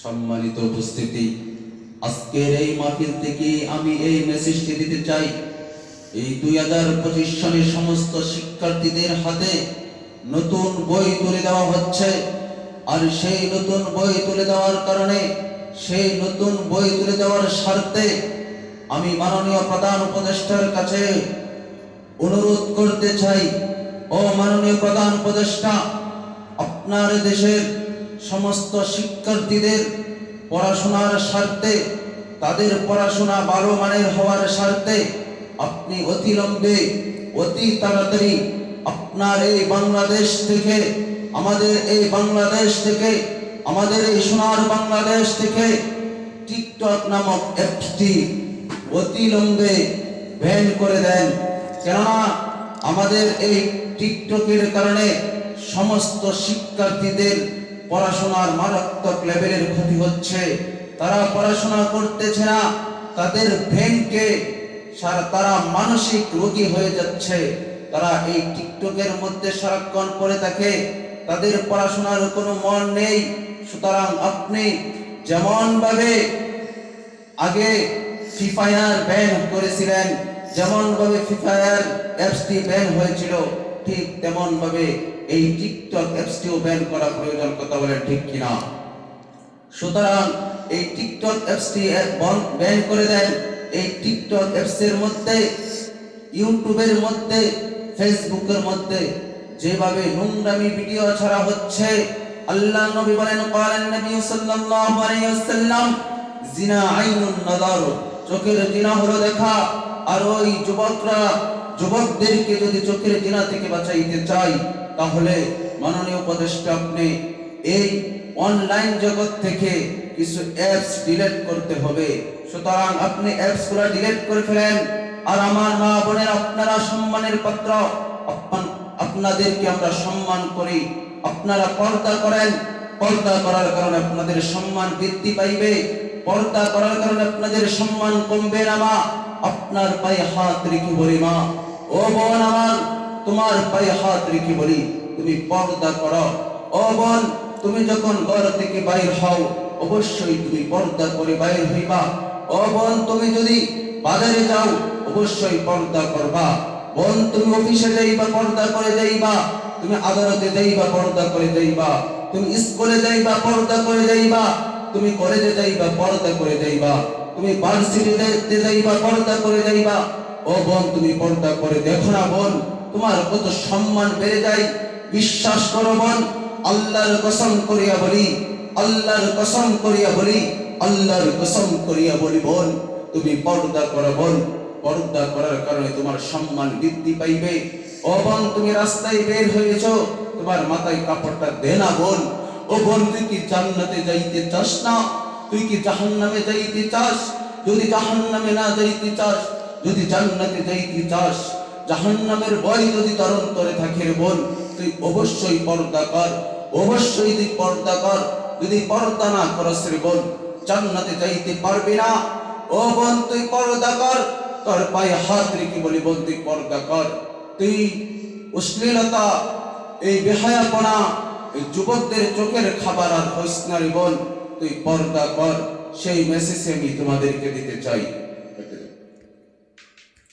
সম্মানিত উপস্থিতি, আজকের এই মাহফিল থেকে আমি এই মেসেজটি দিতে চাই। এই 2025 সালের সমস্ত শিক্ষার্থীদের হাতে নতুন বই তুলে দেওয়া হচ্ছে। আর সেই নতুন বই তুলে দেওয়ার কারণে, সেই নতুন বই তুলে দেওয়ার স্বার্থে আমি মাননীয় প্রধান উপদেষ্টার কাছে অনুরোধ করতে চাই, ও মাননীয় প্রধান উপদেষ্টা, আপনার দেশের সমস্ত শিক্ষার্থীদের পড়াশোনার স্বার্থে, তাদের পড়াশোনা ভালো মানের হওয়ার স্বার্থে আপনি অতিলম্বে, অতি তাড়াতাড়ি আপনার এই বাংলাদেশ থেকে, আমাদের এই বাংলাদেশ থেকে, আমাদের এই সোনার বাংলাদেশ থেকে টিকটক নামক অ্যাপটি অতিলম্বে ব্যান করে দেন। কেননা আমাদের এই টিকটকের কারণে সমস্ত শিক্ষার্থীদের পড়াশোনার মারাত্মক লেভেলের ক্ষতি হচ্ছে। তারা পড়াশোনা করতেছে না, তাদের ব্রেনকে তারা মানসিক রোগী হয়ে যাচ্ছে। তারা এই টিকটকের মধ্যে সারাক্ষণ পড়ে থাকে, তাদের পড়াশোনার কোনো মন নেই। সুতরাং আপনি যেমন ভাবে আগে ফ্রি ফায়ার ব্যান করেছিলেন, যেমন ভাবে ফ্রি ফায়ার অ্যাপসটি ব্যান হয়েছিল, ঠিক তেমন ভাবে এই টিকটক অ্যাপসটিও ব্যান করা প্রয়োজন। কথা বলেন ঠিক কিনা? সুতরাং এই টিকটক অ্যাপসটি ব্যান করে দেন। এই টিকটক অ্যাপসের মধ্যে, ইউটিউবের মধ্যে, ফেসবুকের মধ্যে যেভাবে নোংরামি ভিডিও ছাড়া হচ্ছে, আল্লাহ নবী বলেন, ক্বালান নবী সাল্লাল্লাহু আলাইহি ওয়াসাল্লাম, জিনা আইনুন নাযার, চোখের জিনা হলো দেখা। আর ওই যুবকদেরকে যদি চোখের জিনা থেকে বাঁচাইতে চাই, তাহলে মাননীয় উপদেষ্টা আপনি এই অনলাইন জগৎ থেকে কিছু অ্যাপস ডিলিট করতে হবে। সুতরাং আপনি অ্যাপসগুলো ডিলিট করে ফেলেন। আর আমার মা বোনের, আপনারা সম্মানের পাত্র, আপনাদেরকে আমরা সম্মান করি। আপনারা পর্দা করেন, পর্দা করার কারণে আপনাদের সম্মান বৃদ্ধি পাইবে, পর্দা করার কারণে আপনাদের সম্মান কমবে না। মা, আপনার পায়ে হাত রেখে বলি, মা ও বোন আমার, তোমার পায়ে হাত রেখে বলি, তুমি পর্দা করো। ও বোন, তুমি যখন ঘর থেকে বাইর হও, অবশ্যই তুমি পর্দা করে বাইর হইবা। ও বোন, তুমি যদি বাজারে যাও, অবশ্যই পর্দা করবা। বোন, তুমি অফিসে যাইবা, পর্দা করে যাইবা। তুমি আদালতে যাইবা, পর্দা করে যাইবা। তুমি স্কুলে যাইবা, পর্দা করে যাইবা। তুমি কলেজে যাইবা, পর্দা করে যাইবা। তুমি ভার্সিটিতে যাইবা, পর্দা করে যাইবা। ও বোন, তুমি পর্দা করে দেখো না বোন, তোমার কত সম্মান বেড়ে যায়। বিশ্বাস করো বোন, আল্লাহর কসম করিয়া বলি, আল্লাহর কসম করিয়া বলি, আল্লাহর কসম করিয়া বলি, বোন তুমি পর্দা করো। বোন, পর্দা করার কারণে তোমার সম্মান বৃদ্ধি পাইবে। ও বোন, তুমি রাস্তায় বের হয়েছো, তোমার মাথায় কাপড়টা দে না বোন। ও বোন, তুই কি জান্নাতে যাইতে চাস না? তুই কি জাহান্নামে যাইতে চাস? যদি জাহান্নামে না যাইতে চাস, যদি জান্নাতে যাইতে চাস, জাহান্নামের ভয় যদি তোর অন্তরে থাকে রে বোন, তুই অবশ্যই পর্দা কর, অবশ্যই তুই পর্দা কর। যদি পর্দা না করস রে বোন, জান্নাতে যাইতে পারবি না। ও বোন, তুই পর্দা কর, তোর পায়ে হাত রেখে বলি, বোন তুই পর্দা কর। তুই অশ্লীলতা, এই বেহায়াপনা, এই যুবকদের চোখের খাবার আর হইস না রে বোন, তুই পর্দা কর। সেই মেসেজ আমি তোমাদেরকে দিতে চাই।